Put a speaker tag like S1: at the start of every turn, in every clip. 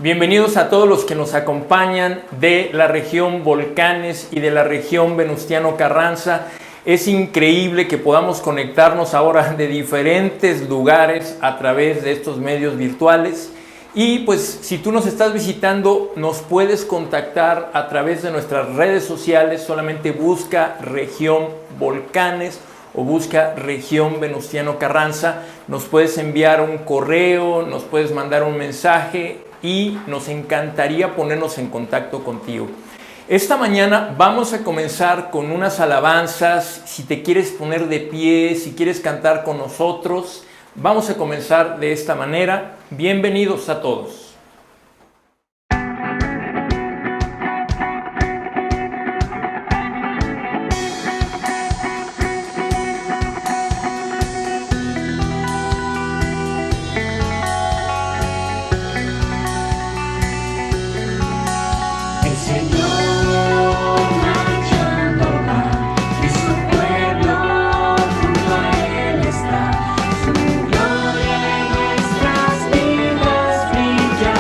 S1: Bienvenidos a todos los que nos acompañan de la región Volcanes y de la región Venustiano Carranza. Es increíble que podamos conectarnos ahora de diferentes lugares a través de estos medios virtuales. Y pues si tú nos estás visitando, nos puedes contactar a través de nuestras redes sociales. Solamente busca región Volcanes o busca región Venustiano Carranza. Nos puedes enviar un correo, nos puedes mandar un mensaje y nos encantaría ponernos en contacto contigo. Esta mañana vamos a comenzar con unas alabanzas. Si te quieres poner de pie, si quieres cantar con nosotros, vamos a comenzar de esta manera. Bienvenidos a todos.
S2: Ya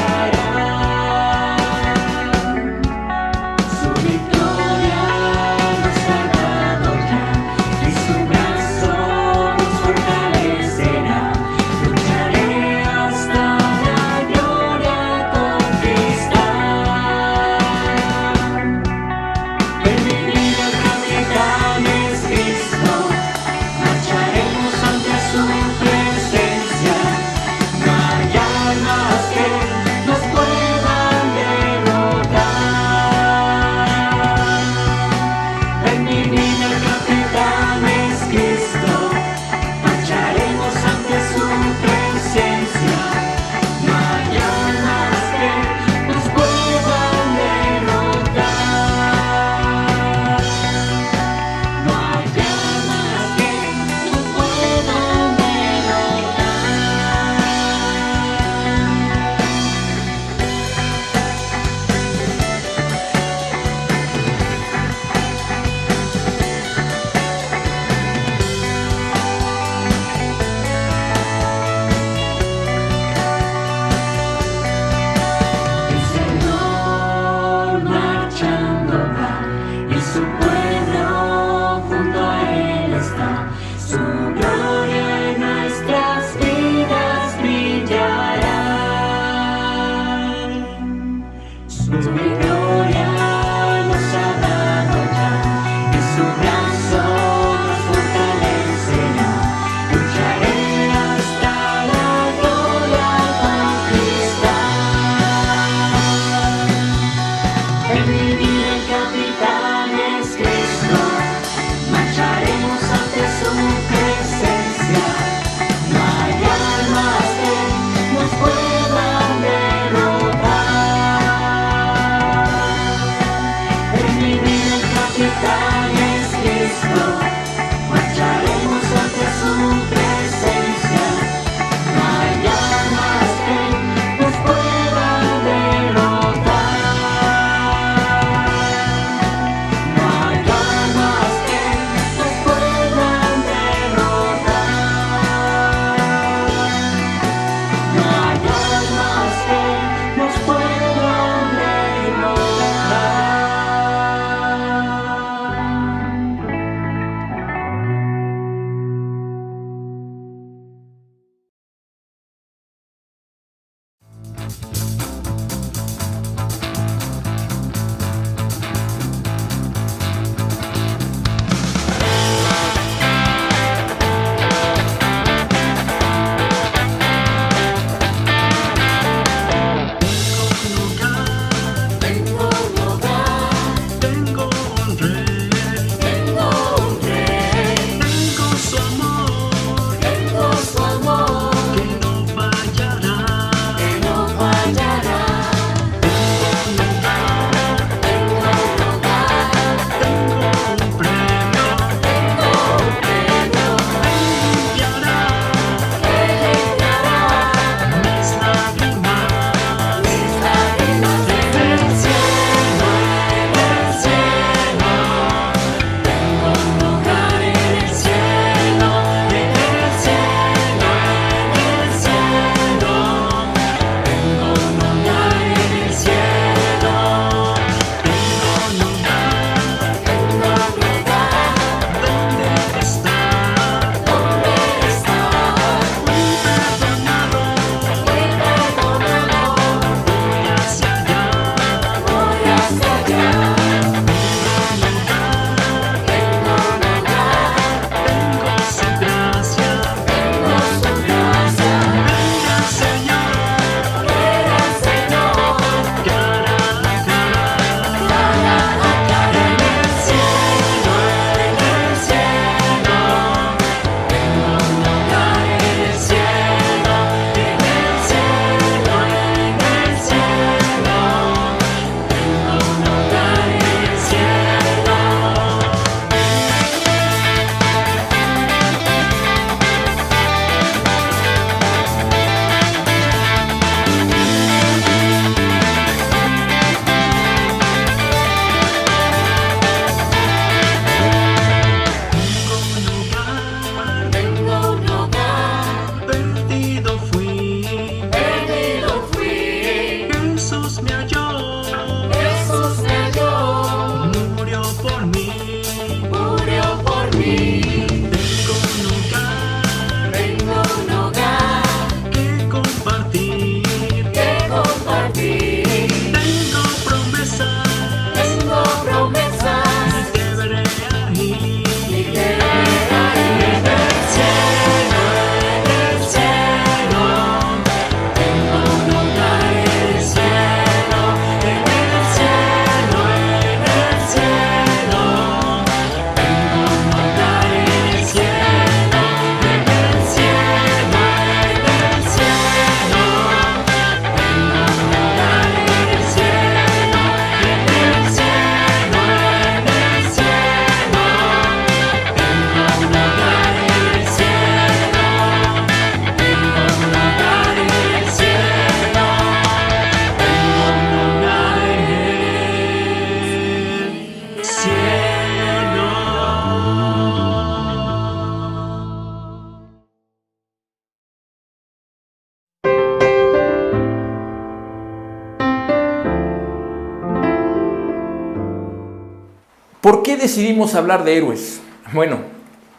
S1: ¿Por qué decidimos hablar de héroes? Bueno,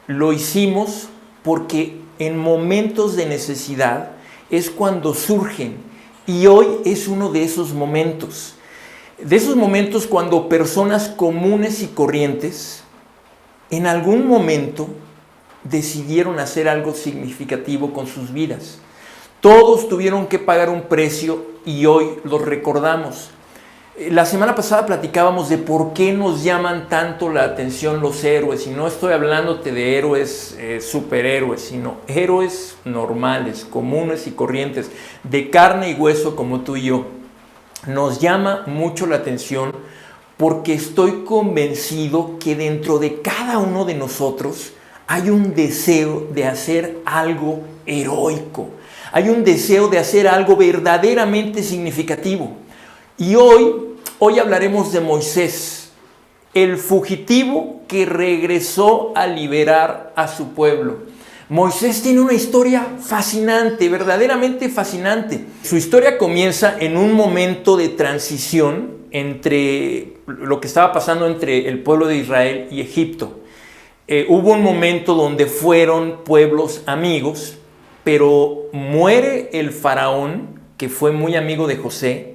S1: lo hicimos porque en momentos de necesidad es cuando surgen, y hoy es uno de esos momentos. De esos momentos cuando personas comunes y corrientes en algún momento decidieron hacer algo significativo con sus vidas. Todos tuvieron que pagar un precio y hoy los recordamos. La semana pasada platicábamos de por qué nos llaman tanto la atención los héroes, y no estoy hablándote de héroes superhéroes, sino héroes normales, comunes y corrientes, de carne y hueso como tú y yo. Nos llama mucho la atención porque estoy convencido que dentro de cada uno de nosotros hay un deseo de hacer algo heroico, hay un deseo de hacer algo verdaderamente significativo. Y hoy hablaremos de Moisés, el fugitivo que regresó a liberar a su pueblo. Moisés tiene una historia fascinante, verdaderamente fascinante. Su historia comienza en un momento de transición entre lo que estaba pasando entre el pueblo de Israel y Egipto. Hubo un momento donde fueron pueblos amigos, pero muere el faraón, que fue muy amigo de José,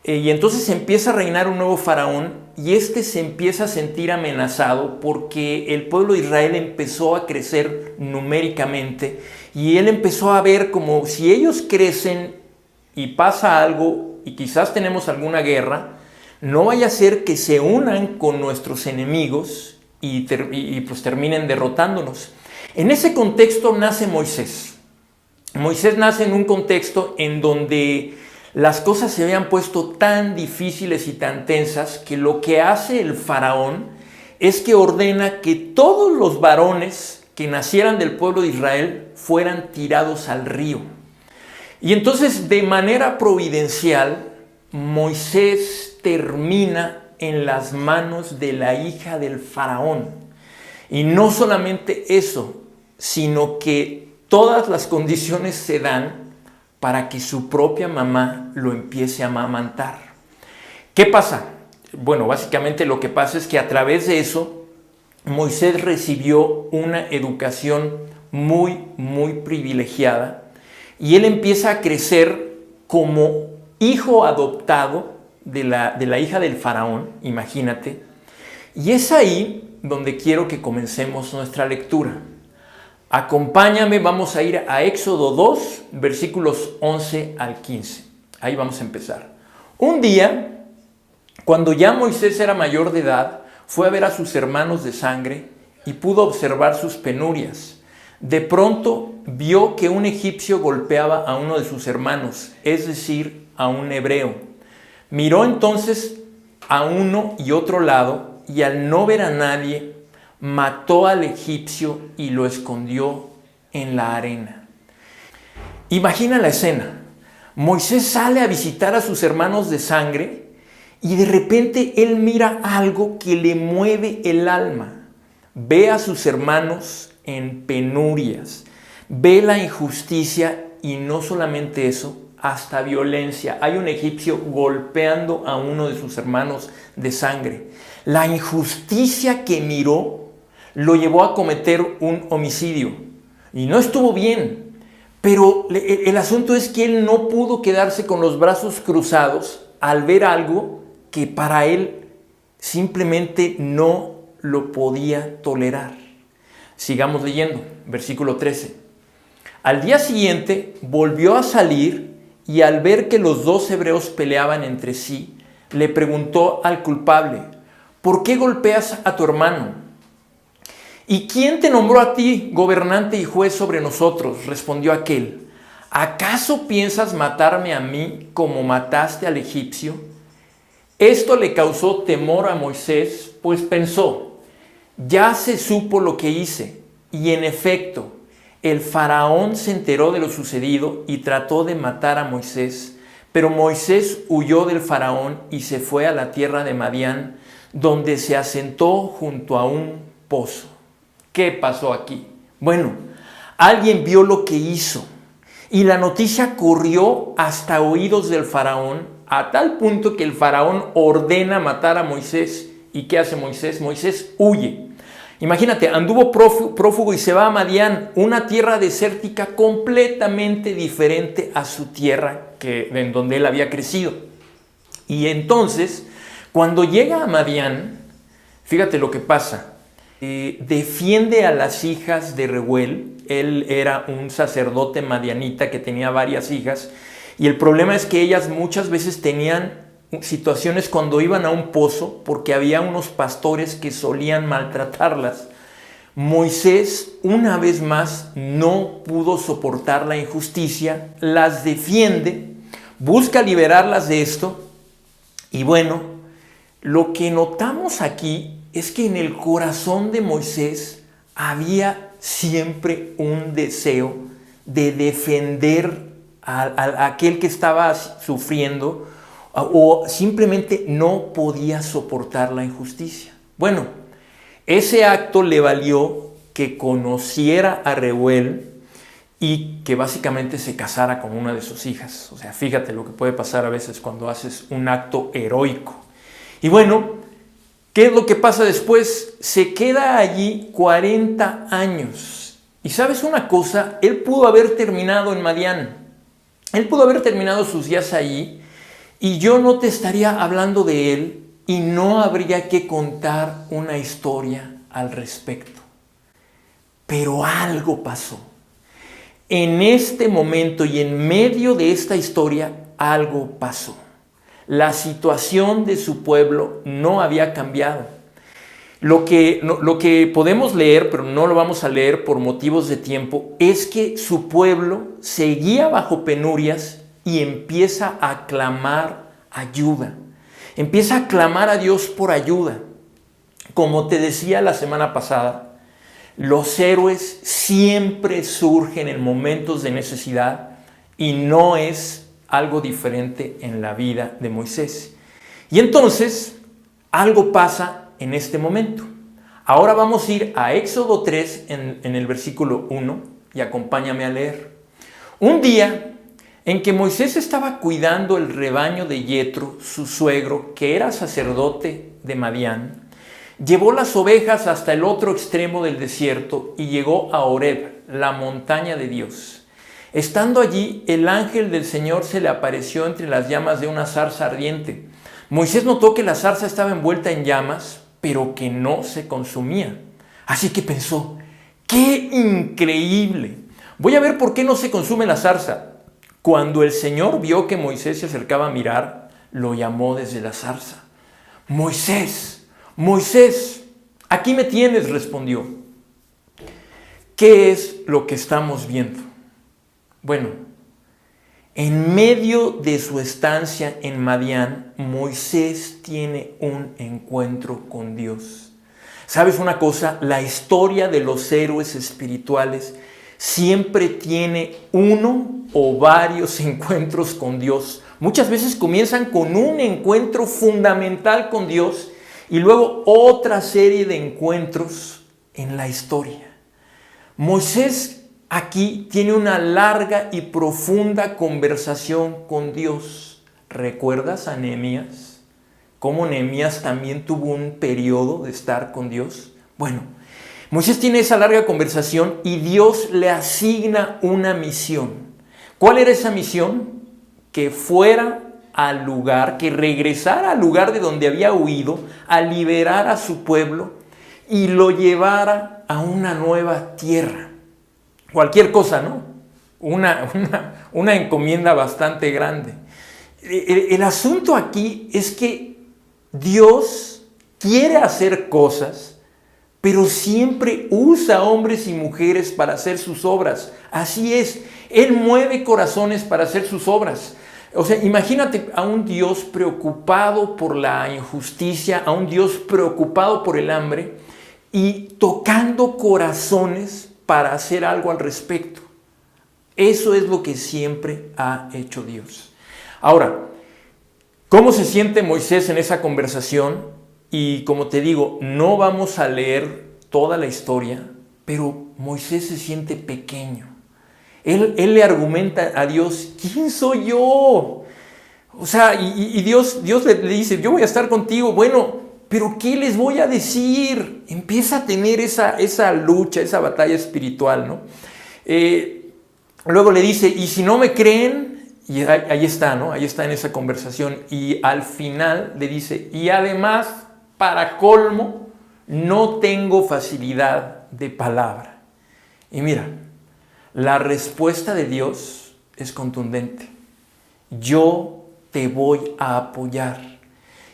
S1: y entonces empieza a reinar un nuevo faraón, y este se empieza a sentir amenazado porque el pueblo de Israel empezó a crecer numéricamente, y él empezó a ver como si ellos crecen y pasa algo y quizás tenemos alguna guerra, no vaya a ser que se unan con nuestros enemigos y pues terminen derrotándonos. En ese contexto nace Moisés. Moisés nace en un contexto en donde las cosas se habían puesto tan difíciles y tan tensas que lo que hace el faraón es que ordena que todos los varones que nacieran del pueblo de Israel fueran tirados al río. Y entonces, de manera providencial, Moisés termina en las manos de la hija del faraón. Y no solamente eso, sino que todas las condiciones se dan para que su propia mamá lo empiece a amamantar. ¿Qué pasa? Bueno, básicamente lo que pasa es que a través de eso, Moisés recibió una educación muy privilegiada, y él empieza a crecer como hijo adoptado de la hija del faraón, imagínate. Y es ahí donde quiero que comencemos nuestra lectura. Acompáñame, vamos a ir a Éxodo 2, versículos 11 al 15. Ahí vamos a empezar. Un día, cuando ya Moisés era mayor de edad, fue a ver a sus hermanos de sangre y pudo observar sus penurias. De pronto vio que un egipcio golpeaba a uno de sus hermanos, es decir, a un hebreo. Miró entonces a uno y otro lado, y al no ver a nadie, mató al egipcio y lo escondió en la arena. Imagina la escena. Moisés sale a visitar a sus hermanos de sangre y de repente él mira algo que le mueve el alma. Ve a sus hermanos en penurias, ve la injusticia, y no solamente eso, hasta violencia. Hay un egipcio golpeando a uno de sus hermanos de sangre. La injusticia que miró lo llevó a cometer un homicidio. Y no estuvo bien. Pero el asunto es que él no pudo quedarse con los brazos cruzados al ver algo que para él simplemente no lo podía tolerar. Sigamos leyendo, versículo 13. Al día siguiente volvió a salir, y al ver que los dos hebreos peleaban entre sí, le preguntó al culpable: ¿por qué golpeas a tu hermano? ¿Y quién te nombró a ti gobernante y juez sobre nosotros? Respondió aquel: ¿acaso piensas matarme a mí como mataste al egipcio? Esto le causó temor a Moisés, pues pensó: ya se supo lo que hice. Y en efecto, el faraón se enteró de lo sucedido y trató de matar a Moisés. Pero Moisés huyó del faraón y se fue a la tierra de Madián, donde se asentó junto a un pozo. ¿Qué pasó aquí? Bueno, alguien vio lo que hizo, y la noticia corrió hasta oídos del faraón, a tal punto que el faraón ordena matar a Moisés ¿Y qué hace Moisés? Moisés huye. Imagínate, anduvo prófugo y se va a Madián, una tierra desértica completamente diferente a su tierra en donde él había crecido. Y entonces, cuando llega a Madián, fíjate lo que pasa. Defiende a las hijas de Reuel. Él era un sacerdote madianita que tenía varias hijas. Y el problema es que ellas muchas veces tenían situaciones cuando iban a un pozo porque había unos pastores que solían maltratarlas. Moisés, una vez más, no pudo soportar la injusticia, las defiende, busca liberarlas de esto. Y bueno, lo que notamos aquí es que en el corazón de Moisés había siempre un deseo de defender a aquel que estaba sufriendo, o simplemente no podía soportar la injusticia. Bueno, ese acto le valió que conociera a Reuel y que básicamente se casara con una de sus hijas. O sea, fíjate lo que puede pasar a veces cuando haces un acto heroico. Y bueno, ¿qué es lo que pasa después? Se queda allí 40 años. Y ¿sabes una cosa? Él pudo haber terminado en Madián. Él pudo haber terminado sus días allí. Y yo no te estaría hablando de él y no habría que contar una historia al respecto. Pero algo pasó. En este momento y en medio de esta historia, algo pasó. La situación de su pueblo no había cambiado. Lo que podemos leer, pero no lo vamos a leer por motivos de tiempo, es que su pueblo seguía bajo penurias y empieza a clamar ayuda. Empieza a clamar a Dios por ayuda. Como te decía la semana pasada, los héroes siempre surgen en momentos de necesidad y no es algo diferente en la vida de Moisés. Y entonces, algo pasa en este momento. Ahora vamos a ir a Éxodo 3 en el versículo 1 y acompáñame a leer. Un día en que Moisés estaba cuidando el rebaño de Yetro, su suegro, que era sacerdote de Madián, llevó las ovejas hasta el otro extremo del desierto y llegó a Horeb, la montaña de Dios. Estando allí, el ángel del Señor se le apareció entre las llamas de una zarza ardiente. Moisés notó que la zarza estaba envuelta en llamas, pero que no se consumía. Así que pensó, ¡qué increíble! Voy a ver por qué no se consume la zarza. Cuando el Señor vio que Moisés se acercaba a mirar, lo llamó desde la zarza. Moisés, Moisés, aquí me tienes, respondió. ¿Qué es lo que estamos viendo? Bueno, en medio de su estancia en Madián, Moisés tiene un encuentro con Dios. ¿Sabes una cosa? La historia de los héroes espirituales siempre tiene uno o varios encuentros con Dios. Muchas veces comienzan con un encuentro fundamental con Dios y luego otra serie de encuentros en la historia. Moisés aquí tiene una larga y profunda conversación con Dios. ¿Recuerdas a Nehemías? ¿Cómo Nehemías también tuvo un periodo de estar con Dios? Bueno, Moisés tiene esa larga conversación y Dios le asigna una misión. ¿Cuál era esa misión? Que fuera al lugar, que regresara al lugar de donde había huido, a liberar a su pueblo y lo llevara a una nueva tierra. Cualquier cosa, ¿no? Una encomienda bastante grande. El asunto aquí es que Dios quiere hacer cosas, pero siempre usa hombres y mujeres para hacer sus obras. Así es, Él mueve corazones para hacer sus obras. O sea, imagínate a un Dios preocupado por la injusticia, a un Dios preocupado por el hambre y tocando corazones para hacer algo al respecto. Eso es lo que siempre ha hecho Dios. Ahora, ¿cómo se siente Moisés en esa conversación? Y como te digo, no vamos a leer toda la historia, pero Moisés se siente pequeño. Él le argumenta a Dios, ¿quién soy yo? O sea, y Dios le dice, yo voy a estar contigo. Bueno, pero ¿qué les voy a decir? Empieza a tener esa lucha, esa batalla espiritual, ¿no? Luego le dice, y si no me creen, y ahí está, ¿no? Ahí está en esa conversación. Y al final le dice, y además, para colmo, no tengo facilidad de palabra. Y mira, la respuesta de Dios es contundente. Yo te voy a apoyar.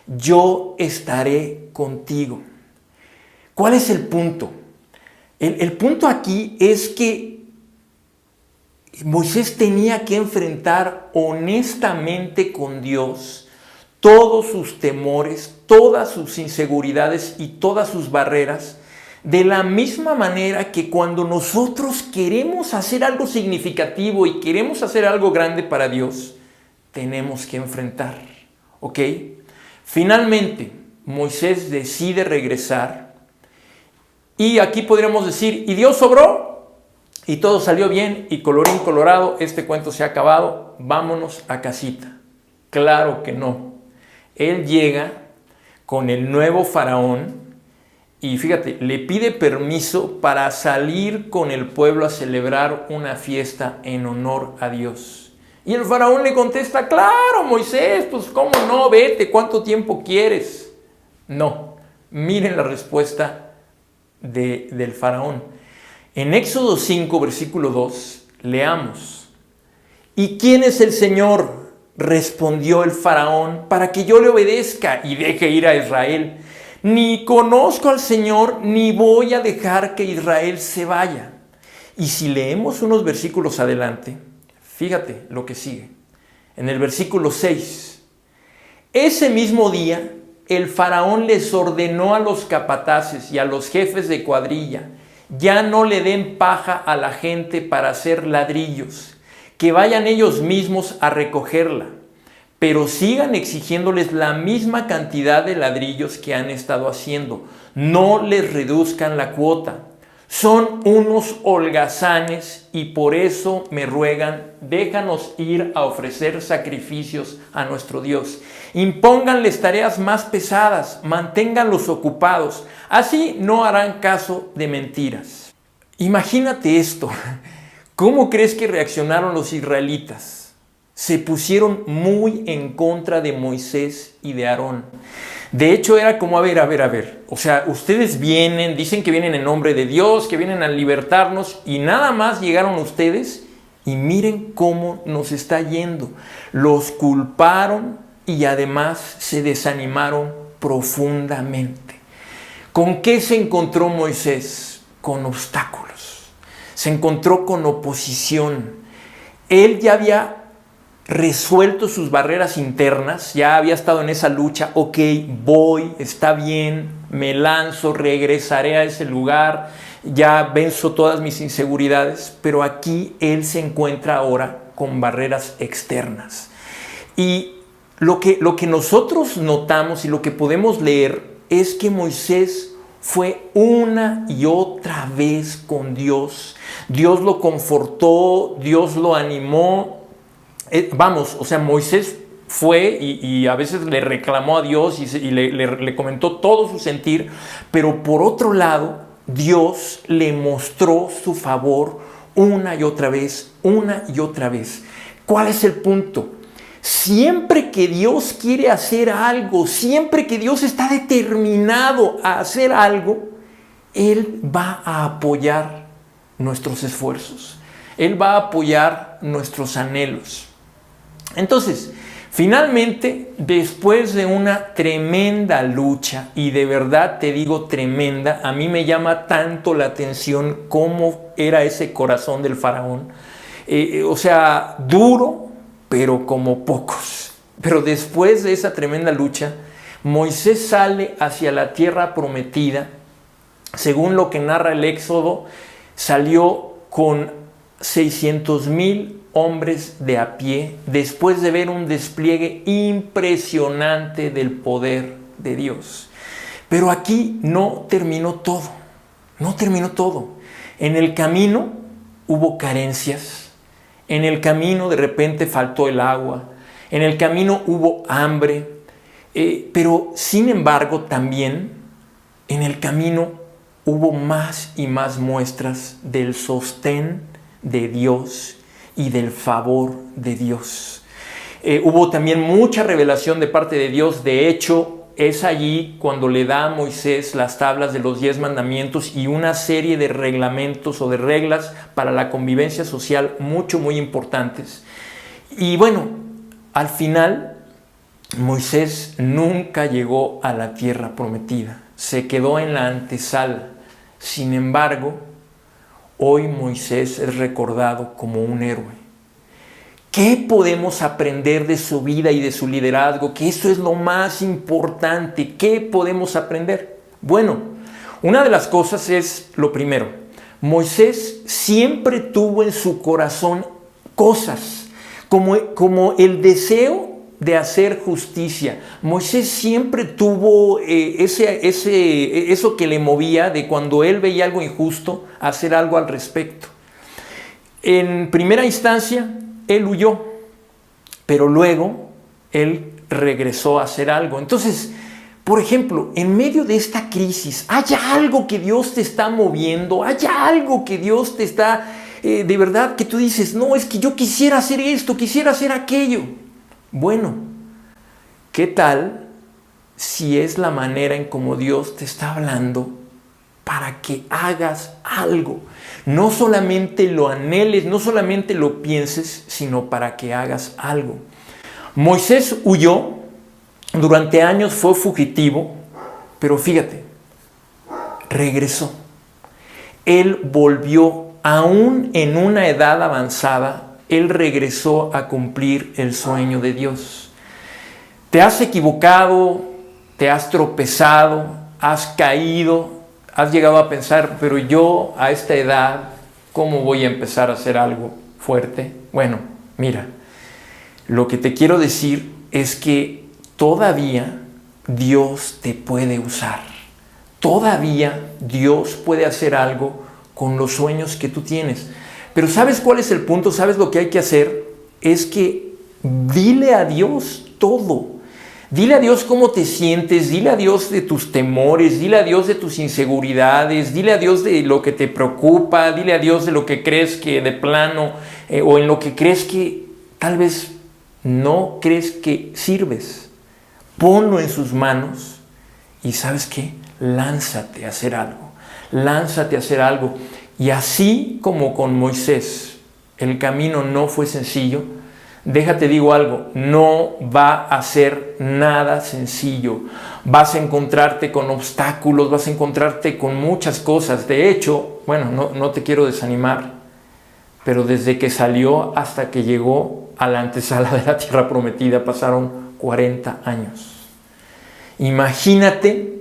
S1: Yo estaré contigo. ¿Cuál es el punto? El punto aquí es que Moisés tenía que enfrentar honestamente con Dios todos sus temores, todas sus inseguridades y todas sus barreras, de la misma manera que cuando nosotros queremos hacer algo significativo y queremos hacer algo grande para Dios, tenemos que enfrentar, ¿ok? Finalmente, Moisés decide regresar y aquí podríamos decir, ¿y Dios obró? Y todo salió bien y colorín colorado, este cuento se ha acabado, vámonos a casita. Claro que no. Él llega con el nuevo faraón y fíjate, le pide permiso para salir con el pueblo a celebrar una fiesta en honor a Dios. Y el faraón le contesta, claro, Moisés, pues cómo no, vete, ¿cuánto tiempo quieres? No, miren la respuesta del faraón. En Éxodo 5, versículo 2, leamos. ¿Y quién es el Señor? Respondió el faraón, para que yo le obedezca y deje ir a Israel. Ni conozco al Señor, ni voy a dejar que Israel se vaya. Y si leemos unos versículos adelante, fíjate lo que sigue. En el versículo 6, ese mismo día, el faraón les ordenó a los capataces y a los jefes de cuadrilla, ya no le den paja a la gente para hacer ladrillos, que vayan ellos mismos a recogerla, pero sigan exigiéndoles la misma cantidad de ladrillos que han estado haciendo. No les reduzcan la cuota. Son unos holgazanes y por eso me ruegan, déjanos ir a ofrecer sacrificios a nuestro Dios. Impónganles tareas más pesadas, manténganlos ocupados, así no harán caso de mentiras. Imagínate esto, ¿cómo crees que reaccionaron los israelitas? Se pusieron muy en contra de Moisés y de Aarón. De hecho, era como, a ver. O sea, ustedes vienen, dicen que vienen en nombre de Dios, que vienen a libertarnos, y nada más llegaron ustedes y miren cómo nos está yendo. Los culparon y además se desanimaron profundamente. ¿Con qué se encontró Moisés? Con obstáculos. Se encontró con oposición. Él ya había resuelto sus barreras internas, ya había estado en esa lucha, ok, voy, está bien, me lanzo, regresaré a ese lugar, ya venzo todas mis inseguridades, pero aquí él se encuentra ahora con barreras externas. Y lo que nosotros notamos y lo que podemos leer es que Moisés fue una y otra vez con Dios. Dios lo confortó, Dios lo animó. O sea, Moisés fue y a veces le reclamó a Dios y le comentó todo su sentir, pero por otro lado, Dios le mostró su favor una y otra vez, ¿Cuál es el punto? Siempre que Dios quiere hacer algo, siempre que Dios está determinado a hacer algo, Él va a apoyar nuestros esfuerzos. Él va a apoyar nuestros anhelos. Entonces, finalmente, después de una tremenda lucha, y de verdad te digo tremenda, a mí me llama tanto la atención cómo era ese corazón del faraón. O sea, duro, pero como pocos. Pero después de esa tremenda lucha, Moisés sale hacia la tierra prometida. Según lo que narra el Éxodo, salió con 600,000 hombres de a pie, después de ver un despliegue impresionante del poder de Dios. Pero aquí no terminó todo. En el camino hubo carencias. En el camino de repente faltó el agua. En el camino hubo hambre. Pero sin embargo también en el camino hubo más y más muestras del sostén de Dios y del favor de Dios. Hubo también mucha revelación de parte de Dios. De hecho, es allí cuando le da a Moisés las tablas de los 10 mandamientos y una serie de reglamentos o de reglas para la convivencia social muy importantes. Y bueno, al final Moisés nunca llegó a la tierra prometida, se quedó en la antesala. Sin embargo, hoy Moisés es recordado como un héroe. ¿Qué podemos aprender de su vida y de su liderazgo? Que eso es lo más importante. ¿Qué podemos aprender? Bueno, una de las cosas es lo primero. Moisés siempre tuvo en su corazón cosas como el deseo de hacer justicia. Moisés siempre tuvo eso que le movía de cuando él veía algo injusto, hacer algo al respecto. En primera instancia, él huyó, pero luego él regresó a hacer algo. Entonces, por ejemplo, en medio de esta crisis, ¿hay algo que Dios te está moviendo? ¿Hay algo que Dios te está, de verdad, que tú dices, no, es que yo quisiera hacer esto, quisiera hacer aquello? Bueno, ¿qué tal si es la manera en cómo Dios te está hablando para que hagas algo? No solamente lo anheles, no solamente lo pienses, sino para que hagas algo. Moisés huyó, durante años fue fugitivo, pero fíjate, regresó. Él volvió, aún en una edad avanzada, él regresó a cumplir el sueño de Dios. Te has equivocado, te has tropezado, has caído, has llegado a pensar, pero yo a esta edad, ¿cómo voy a empezar a hacer algo fuerte? Bueno, mira, lo que te quiero decir es que todavía Dios te puede usar. Todavía Dios puede hacer algo con los sueños que tú tienes. Pero ¿sabes cuál es el punto? ¿Sabes lo que hay que hacer? Es que dile a Dios todo. Dile a Dios cómo te sientes, dile a Dios de tus temores, dile a Dios de tus inseguridades, dile a Dios de lo que te preocupa, dile a Dios de lo que crees que de plano o en lo que crees que tal vez no crees que sirves. Ponlo en sus manos y ¿sabes qué? Lánzate a hacer algo, lánzate a hacer algo. Y así como con Moisés, el camino no fue sencillo. Déjate digo algo, no va a ser nada sencillo. Vas a encontrarte con obstáculos, vas a encontrarte con muchas cosas. De hecho, bueno, no te quiero desanimar, pero desde que salió hasta que llegó a la antesala de la tierra prometida pasaron 40 años. Imagínate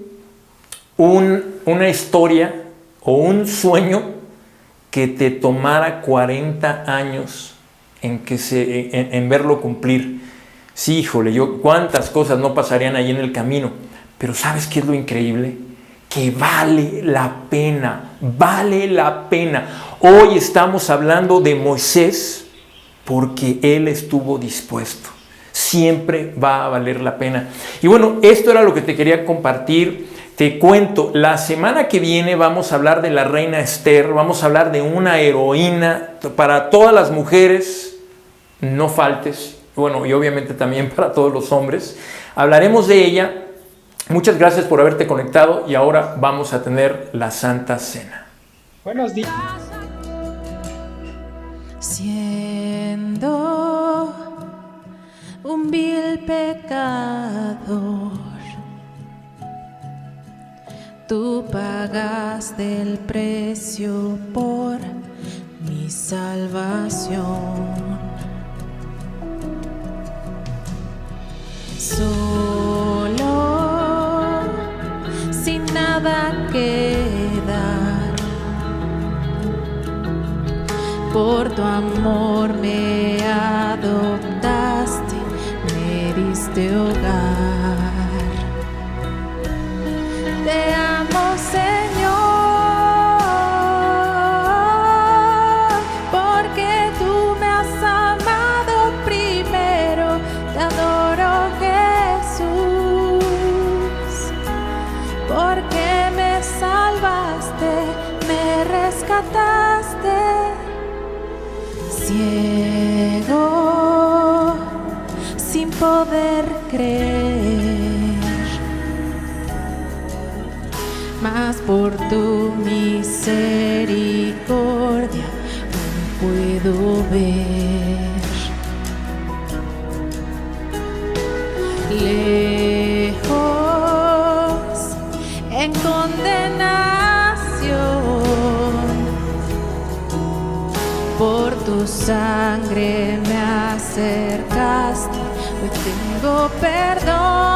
S1: una historia o un sueño que te tomara 40 años en verlo cumplir. Sí, híjole, cuántas cosas no pasarían ahí en el camino, pero ¿sabes qué es lo increíble? Que vale la pena, vale la pena. Hoy estamos hablando de Moisés porque él estuvo dispuesto. Siempre va a valer la pena. Y bueno, esto era lo que te quería compartir. Te cuento, la semana que viene vamos a hablar de la reina Esther, vamos a hablar de una heroína para todas las mujeres. No faltes, bueno, y obviamente también para todos los hombres. Hablaremos de ella. Muchas gracias por haberte conectado y ahora vamos a tener la Santa Cena.
S2: Buenos días.
S3: Siendo un vil pecador, tú pagaste el precio por mi salvación. Solo, sin nada que dar, por tu amor me adoptaste, me diste hogar. Te amo, Señor, porque tú me has amado primero. Te adoro, Jesús. poder creer, mas por tu misericordia hoy puedo ver. Lejos en condenación, por tu sangre me acercaste, hoy tengo perdón.